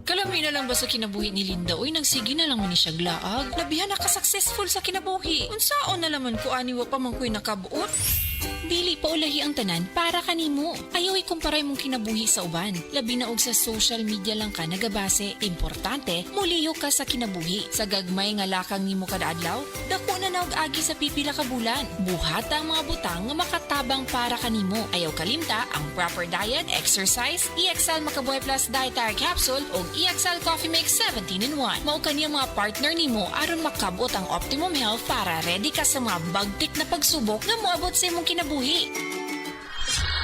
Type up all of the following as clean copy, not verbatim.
Kalami na lang ba sa kinabuhi ni Linda? Uy, nagsige na lang man ni siya glaag. Labihan na ka-successful sa kinabuhi. Unsaon na laman ko aniwa pa man ko'y nakabuot. Dili pa ulahi ang tanan para kanimo. Ayaw ikumparay mong kinabuhi sa uban. Labi na og sa social media lang ka nagabase. Importante, muliyo ka sa kinabuhi. Sa gagmay nga lakang nimo kada adlaw, dako na naog agi sa pipila ka bulan. Buhata ang mga butang nga makatabang para kanimo. Ayaw kalimta ang proper diet, exercise, EXL Makabuhay Plus Dietary Capsule o EXL Coffee Mix 17-in-1. Mao kaniyang mga partner nimo aron makabot ang optimum health para ready ka sa mga bagtik na pagsubok nga moabot sa imong kinabuhi.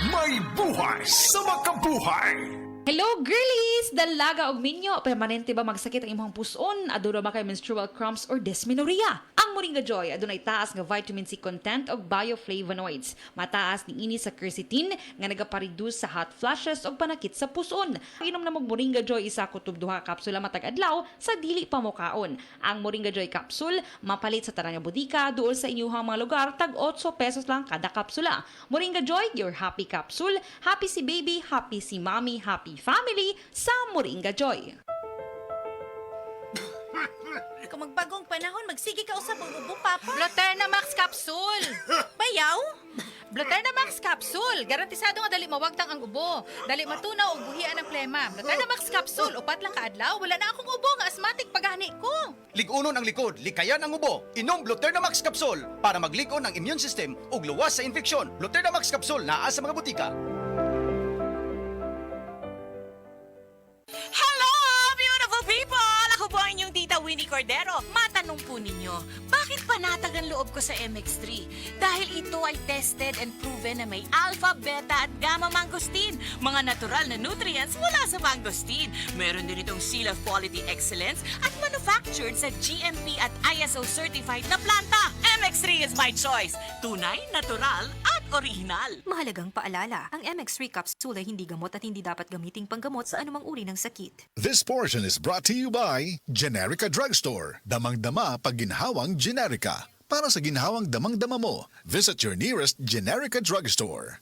May buhay sa makabuhay! Hello, girlies! Dalaga og minyo. Permanente ba magsakit ang imong puson? Aduna ba kay menstrual cramps or dysmenorrhea? Ang Moringa Joy adunay taas nga vitamin C content og bioflavonoids. Mataas ni ini sa quercetin nga nagapareduce sa hot flashes og panakit sa puson. Inom na mog Moringa Joy isa kutob duha ka kapsula matag adlaw sa dili pa mokaon. Ang Moringa Joy capsule mapalit sa tanang nga bodika duol sa inyong mga lugar tag 8 pesos lang kada kapsula. Moringa Joy, your happy capsule. Happy si baby, happy si mommy, happy family sa Moringa Joy. Kung magbagong panahon, magsige ka usab og ubo, Papa. Bloterna Max Capsule! Bayaw? Bloterna Max Capsule! Garantisado nga dali mawagtang ang ubo. Dali matunaw og buhian ang plema. Bloterna Max Capsule, upat lang kaadlaw, wala na akong ubo nga asthmatic paghani ko. Ligunon ang likod, likayan ang ubo. Inom Bloterna Max Capsule para magligon ang immune system ug luwas sa infeksyon. Bloterna Max Capsule naa sa mga butika. Hello, beautiful people! Ako po ang inyong tita Winnie Cordero. Matanong po ninyo, bakit panatag ang loob ko sa MX3? Dahil ito ay tested and proven na may alpha, beta at gamma mangosteen. Mga natural na nutrients mula sa mangosteen. Meron din itong Seal of Quality Excellence at manufactured sa GMP at ISO certified na planta. MX3 is my choice. Tunay, natural at original. Mahalagang paalala, ang MX3 capsule ay hindi gamot at hindi dapat gamiting panggamot sa anumang uri ng sakit. This portion is brought to you by Generica Drugstore. Damang-dama pag ginhawang Generica. Para sa ginhawang damang-dama mo, visit your nearest Generica Drugstore.